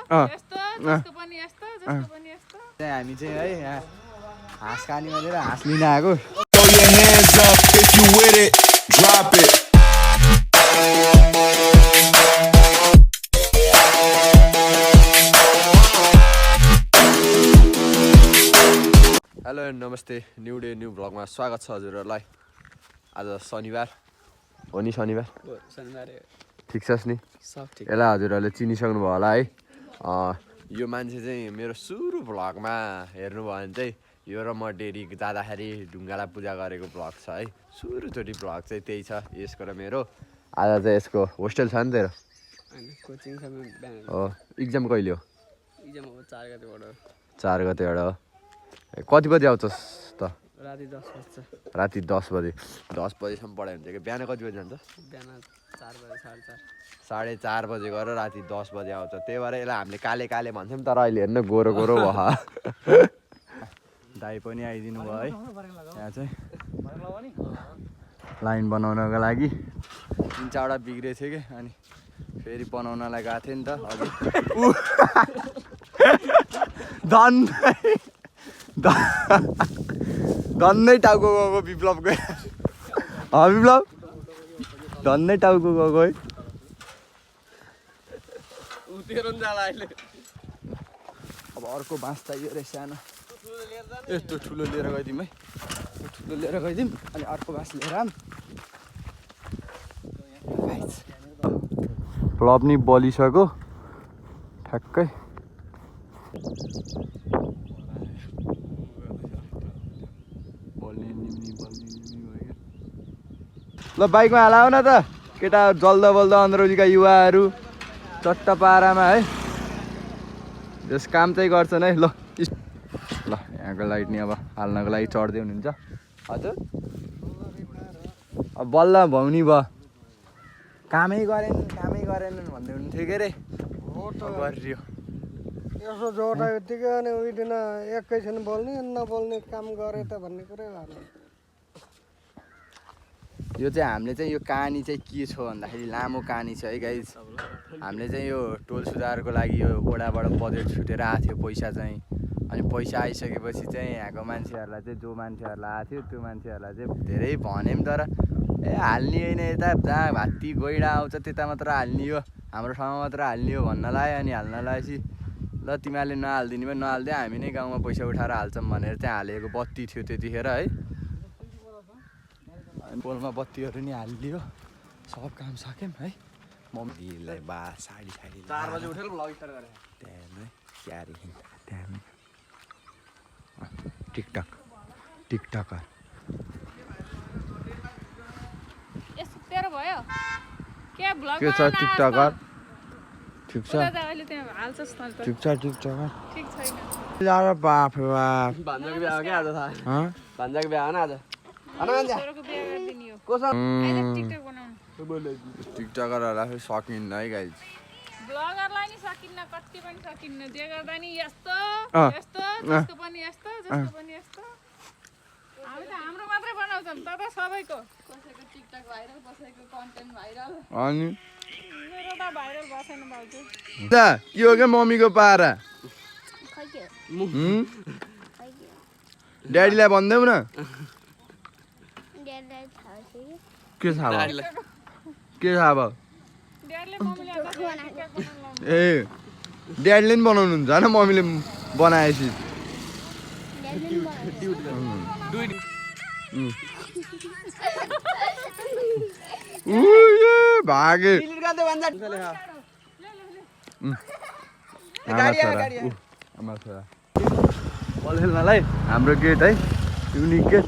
यस्तो जस्तो पनि यस्तो जस्तो पनि यस्तो हामी चाहिँ है यहाँ हाँस खाने भनेर हाँस लिन आएको Throw your hands up if you with it. Drop it. Hello नमस्ते न्यू डे न्यू भ्लगमा स्वागत छ हजुरहरूलाई आज शनिबार हो नि शनिबार ठिक छस् नि यसलाई हजुरहरूले चिनिसक्नु भयो होला है यो मान्छे चाहिँ मेरो सुरु भ्लगमा हेर्नुभयो भने चाहिँ यो र म डेरी जाँदाखेरि ढुङ्गालाई पूजा गरेको भ्लग छ है सुरुचोटि भ्लग चाहिँ त्यही छ यसको र मेरो आज चाहिँ यसको होस्टेल छ नि तेरो हो इक्जाम कहिले हो 4 गतेबाट हो कति बजी आउँछस् त राति 10 बजे 10 बजीसम्म पढाइ हुन्छ कि बिहान कति बजी जान्छ बिहान 4 बजे 4:30 बजे गएर राति 10 बजे आउँछ त्यही भएर यसलाई हामीले काले काले भन्छौँ तर अहिले हेर्नु गोरो गोरो भयो दाइ पनि आइदिनु भयो है यहाँ चाहिँ लाइन बनाउनको लागि 3-4वटा बिग्रेको थियो कि अनि फेरि बनाउनलाई गएको थियो नि त अघि धन्नै टाउको गएको विप्लवको विप्लव धन्नै टाउको गएको है अब अर्को बाँस चाहियो रहेछ सानो यस्तो ठुलो लिएर गइदिउँ है ठुलो लिएर गइदिउँ अनि अर्को बाँस लिएर आऊँ फ्लप नि बलिसक्यो ठ्याक्कै ल बाइकमा हालाऊ न त केटा जल्दा बल्दा अन्द्रौलीका युवाहरू चट्ट पारामा है जस काम चाहिँ गर्छन् है ल यहाँको लाइट नि अब हाल्नको लागि चढ्दै हुनुहुन्छ हजुर अब बल्ल भौनी भयो कामै गरेनन् भन्दै हुनुहुन्थ्यो के अरे गरियो यसो जोडा यतिकै अनि उहिलेन एकैछिन बोल्ने नबोल्ने काम गरे त भन्ने कुरै भएन यो चाहिँ हामीले चाहिँ यो कहानी चाहिँ के छ भन्दाखेरि लामो कहानी छ है गाइज हामीले चाहिँ यो टोल सुधारको लागि यो ओडाबाट बजेट छुटेर आएको थियो पैसा चाहिँ अनि पैसा आइसकेपछि चाहिँ यहाँको मान्छेहरूलाई चाहिँ जो मान्छेहरूलाई आएको थियो त्यो मान्छेहरूलाई चाहिँ धेरै भन्यौँ तर हाल्ने होइन यता जहाँ भाती गैडा आउँछ त्यता मात्र हाल्ने हो हाम्रो ठाउँमा मात्र हाल्ने हो भन्न लाग्यो अनि हाल्न लागेपछि ल तिमीहरूले नहालिदिने भयो नहालिदियो हामी नै गाउँमा पैसा उठाएर हाल्छौँ भनेर चाहिँ हालेको बत्ती थियो त्यतिखेर है पोलमा बत्तीहरू नि हालिदियो सब काम सक्यौँ है मम्मीलाई बा साडी 4 बजे उठेर भ्लग स्टार्ट गरे टिकटकर यस्तो तेरो भयो के भ्लग के छ टिकटकर ठिक छ अहिले त्यहाँ हाल्छस् न त ठिक छ टिकटकर ठीक छैन यार बाफ बाफ भान्जाको बिहा हो क्या आज थाहा हँ भान्जाको बिहा हो न आज छोरोको बिहा गरिदिने हो अहिले टिकटक बनाउनु टिकटकरहरूलाई फेरि सकिन्न है गाइज ब्लगरलाई नि सकिन्न कति पनि सकिन्न जे गर्दा नि यस्तो यस्तो जस्तो पनि यस्तो जस्तो पनि यस्तो हामी त हाम्रो मात्रै बनाउँछौँ तर सबैको कसैको टिकटक भाइरल कसैको कन्टेन्ट भाइरल अनि मेरो त भाइरल भएको छैन भाउजू के हो क्या मम्मीको पारा ड्याडीलाई भन्दैौ न के थाहा भयो ड्याडीले मम्मीले टिकटक बनाउनु ए ड्याडीले नि बनाउनुहुन्छ होइन मम्मीले बनाएपछि भागे बल खेल्नलाई हाम्रो गेट है युनिक गेट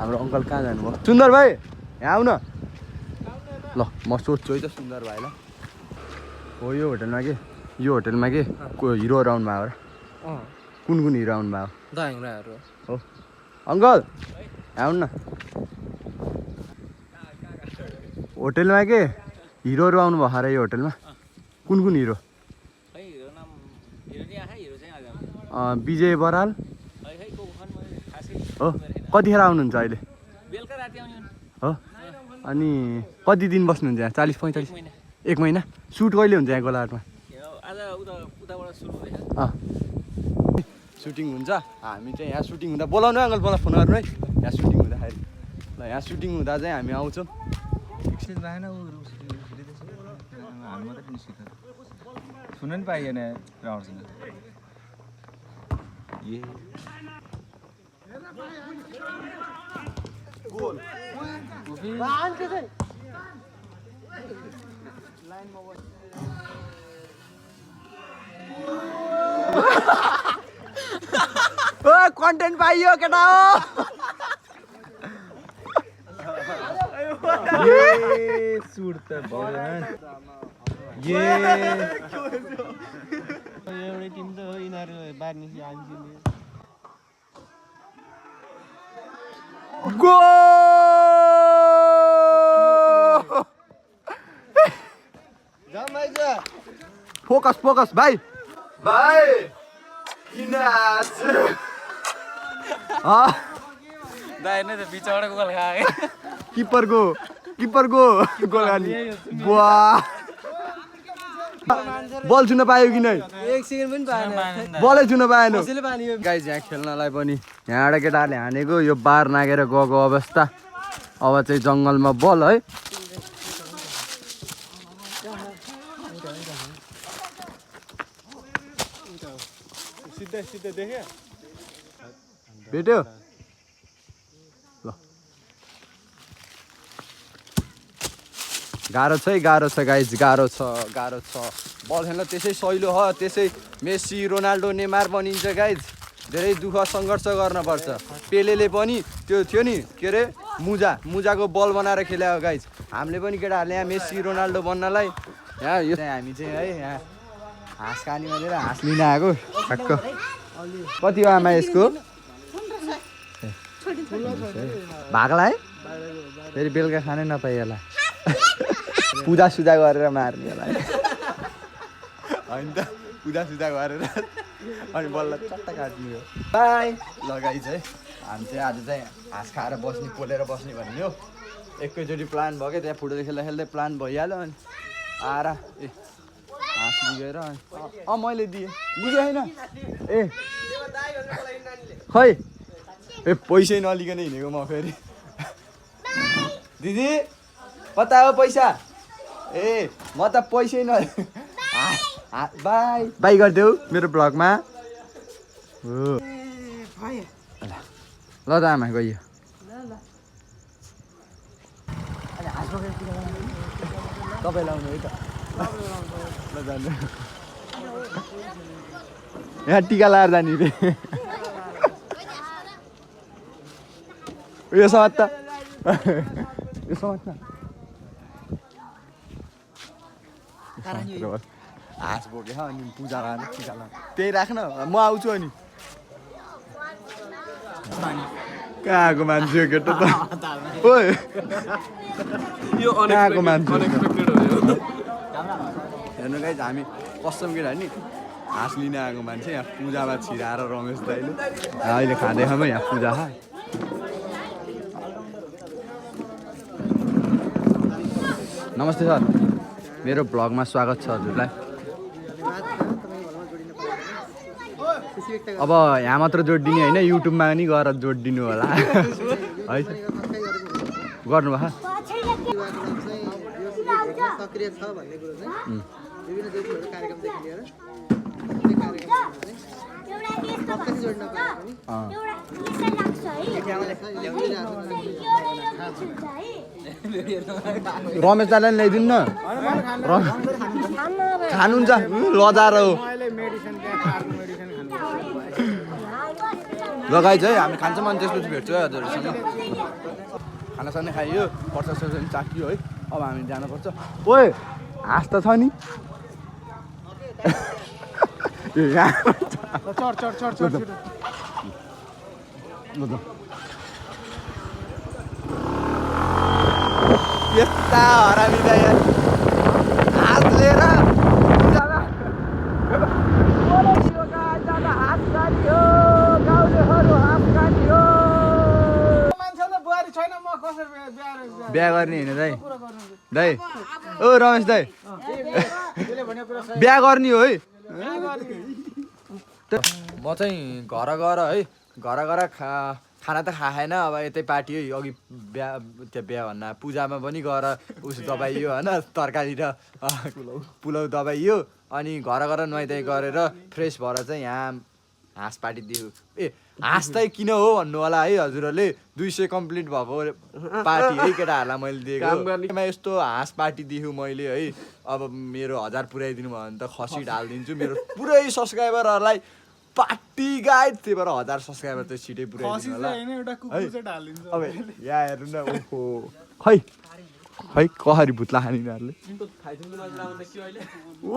हाम्रो अङ्कल कहाँ जानुभयो सुन्दर भाइ यहाँ आऊ न ल म सोध्छु है त सुन्दर भाइलाई हो यो होटलमा के हिरो राउन्ड भयो र कुन हिरो आउनु भयो हो अङ्कल आउनु न होटलमा के हिरोहरू आउनु भयो अरे यो होटलमा कुन हिरो विजय बराल हो कतिखेर आउनुहुन्छ अहिले हो अनि कति दिन बस्नुहुन्छ यहाँ 40-45 1 महिना सुट कहिले हुन्छ यहाँ गोलाघाटमा सुटिङ हुन्छ हामी चाहिँ यहाँ सुटिङ हुँदा बोलाउनु अङ्कल मलाई फोन गर्नु है यहाँ सुटिङ हुँदाखेरि ल यहाँ सुटिङ हुँदा चाहिँ हामी आउँछौँ सुन्न नि पाइएन राउन्डसँग कन्टेन्ट पाइयो केटा हो सुट त एउटै टिम त हो यिनीहरू बाहिर निस्कि फोकस फोकस भाइ किपरको गोल हाल्ने बल छुन पायो कि नै एक सेकेन्ड पनि पाएन बलै छुन पाएन कसैले पानी गाइज यहाँ खेल्नलाई पनि यहाँबाट केटाहरूले हानेको यो बार नागेर गएको अवस्था अब चाहिँ जङ्गलमा बल है भेट्यो ल गाह्रो छ है गाह्रो छ गाइज गाह्रो छ बल खेल्न त्यसै सहिलो हो त्यसै मेसी रोनाल्डो नेमार बनिन्छ गाइज धेरै दुःख सङ्घर्ष गर्नुपर्छ पेलेले पनि त्यो थियो नि के अरे मुजाको बल बनाएर खेल्यो गाइज हामीले पनि केटाहरूले यहाँ मेसी रोनाल्डो बन्नलाई यहाँ यो हामी चाहिँ है यहाँ हाँस कानीमा लिएर हाँस लिन आएको ठ्याक्क कति हो आमा यसको भाग्ला है फेरि बेलुका खानै नपाइ होला पूजा सुजा गरेर मार्ने होला होइन त पूजा सुजा गरेर अनि बल्ल चट्टा काट्ने हो बाई लगाइ चाहिँ हामी चाहिँ आज चाहिँ हाँस खाएर बस्ने पोलेर बस्ने भन्ने हो एकैचोटि प्लान भयो क्या त्यहाँ फुटबल खेल्दा खेल्दै प्लान भइहाल्यो अनि आएर ए हाँस लिगेर मैले दिएँ लिगेँ होइन ए खै ए पैसै नलिकन हिँडेको म फेरि दिदी कता हो पैसा ए म त पैसै न बाई बाई गरिदेऊ मेरो ब्लगमा हो ल त आमा गइयो तपाईँ लाउनु है त ल जानु यहाँ टिका लाएर जाने रे यो समात त यो समात न हाँस बोके अनि पूजा गरेर टिका लाउनु त्यही राख्न म आउँछु अनि कहाँको मान्छे हो केटा त ओइ कहाँको मान्छे हेर्नु गाइज हामी कसम केटा नि हाँस लिन आएको मान्छे यहाँ पूजामा छिराएर रमेश दाइले अहिले खाँदैछौँ यहाँ पूजा खा नमस्ते सर मेरो ब्लगमा स्वागत छ हजुरलाई अब यहाँ मात्र जोडिदिने होइन युट्युबमा पनि गएर जोडिदिनु होला है गर्नुभयो सक्रिय छ भन्ने कुरो चाहिँ विभिन्न देशहरू कार्यक्रमदेखि लिएर रमेश दालाई ल्याइदिनु न खानुहुन्छ लजार हो लगाइ चाहिँ हामी खान्छौँ अनि त्यसपछि भेट्छु है हजुरहरूसँग खानासाना खाइयो प्रसाद पनि चाकियो है अब हामी जानुपर्छ ओए हाँस त छ नि यस्ता हरामी दाइ हाँस लिएर बिहा गर्ने होइन दाइ दाइ ओ रमेश दाइ बिहा गर्ने हो है म चाहिँ घर गएर है घर गएर खाना त खाएन अब यतै पार्टी है अघि बिहा त्यो बिहा भन्न पूजामा पनि गएर उस दबाइयो होइन तरकारी र पुलाउ दबाइयो अनि घर गएर नुहाइधुवाइ गरेर फ्रेस भएर चाहिँ यहाँ हाँस पार्टिदियो ए हाँस चाहिँ किन हो भन्नु होला है हजुरहरूले 200 कम्प्लिट भएको पार्टी है केटाहरूलाई मैले दिएको यस्तो हाँस पार्टी दिएको मैले है अब मेरो 1000 पुऱ्याइदिनु भयो भने त खसी ढालिदिन्छु मेरो पुरै सब्सक्राइबरहरूलाई पार्टी गाइड त्यही भएर 1000 सब्सक्राइबर चाहिँ छिटै पुऱ्याइदिनु होला अब यहाँ हेर्नु न ओहो खै खै कसरी भुत्ला खाने यिनीहरूले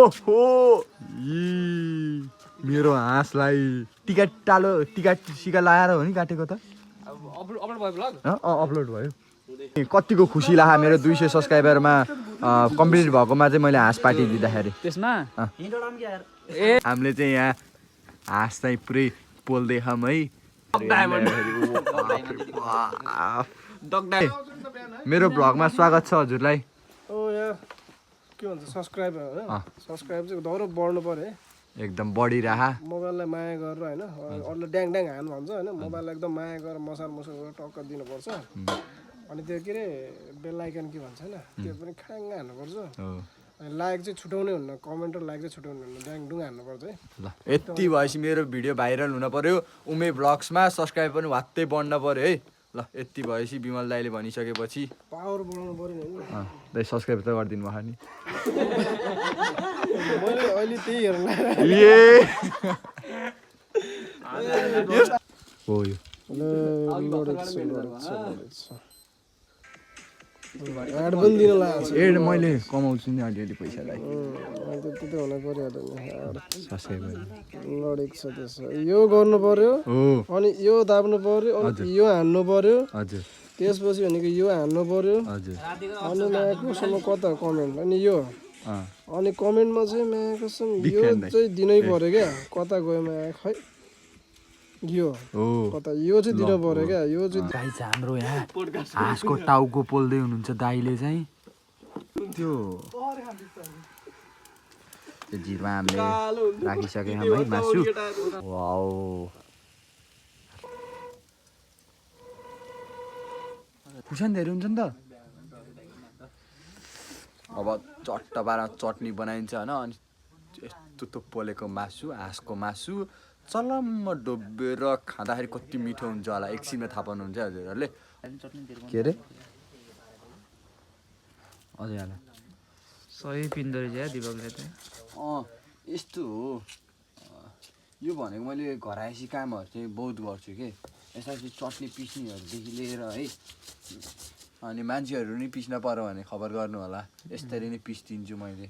ओहो मेरो हाँसलाई टिका सिका लगाएर हो नि काटेको त अपलोड भयो कतिको खुसी लाग्यो मेरो 200 सब्सक्राइबरमा कम्प्लिट भएकोमा चाहिँ मैले हाँस पार्टी दिँदाखेरि त्यसमा हामीले चाहिँ यहाँ हाँस चाहिँ पुरै पोल्दै खाऊँ है मेरो भ्लगमा स्वागत छ हजुरलाई यहाँ के भन्छ सब्सक्राइबर होइन सब्सक्राइब चाहिँ धरो बढ्नु पर्यो है एकदम बढिरहा मोबाइललाई माया गरेर होइन अरूले ड्याङ ड्याङ हान भन्छ होइन मोबाइललाई एकदम माया गरेर मसार गरेर टक्क दिनुपर्छ अनि त्यो के अरे बेल आइकन के भन्छ होइन त्यो पनि खाङ्ग हान्नुपर्छ अनि लाइक चाहिँ छुटाउनै हुन्न कमेन्ट र लाइक चाहिँ छुटाउनु हुन्न ड्याङ डुङ हान्नुपर्छ है ल यति भएपछि मेरो भिडियो भाइरल हुन पर्यो उमे ब्लग्समा सब्सक्राइब पनि वात्तै बढ्न पर्यो है ल यति भएपछि विमल दाइले भनिसकेपछि पावर बढाउनु पर्यो नि दाइ सब्सक्राइब त गरिदिनु भयो नि मैले अहिले त्यही हेर्नु हो यो एड पनि दिन लागेको छ एड मैले कमाउँछु नि अलिअलि पैसालाई त्यति त हुन परिहाल्यो नि सब्सक्राइबर लडेको छ त्यसो यो गर्नु पर्यो हो अनि यो दाब्नु पर्यो अनि यो हान्नु पर्यो हजुर त्यसपछि भनेको यो हान्नु पर्यो हजुर अनि मायाकोसम्म कता कमेन्ट अनि यो अनि कमेन्टमा चाहिँ मायाकोसम्म यो चाहिँ दिनै पर्यो क्या कता गयो माया खै यो कता यो चाहिँ दिनु पर्यो क्या यो चाहिँ गाई चाहिँ हाम्रो यहाँ हाँसको टाउको पोल्दै हुनुहुन्छ दाइले चाहिँ त्यो जिरमा हामीले राखिसकेका है मासु वाउ खुर्सानीहरू हुन्छ नि त अब चट्ट पारा चटनी बनाइन्छ होइन अनि यस्तो पोलेको मासु हाँसको मासु चलम्म डोबेर खाँदाखेरि कति मिठो हुन्छ होला एकछिनमा थाहा पाउनुहुन्छ हजुरहरूले के अरे अझै होला सही पिन्दो रहेछ दिपकले त यस्तो हो यो भनेको मैले घर आएपछि कामहरू चाहिँ बहुत गर्छु कि यसरी चटनी पिस्नेहरूदेखि लिएर है अनि मान्छेहरू नि पिस्न पर्यो भने खबर गर्नु होला यसरी नै पिस्दिन्छु मैले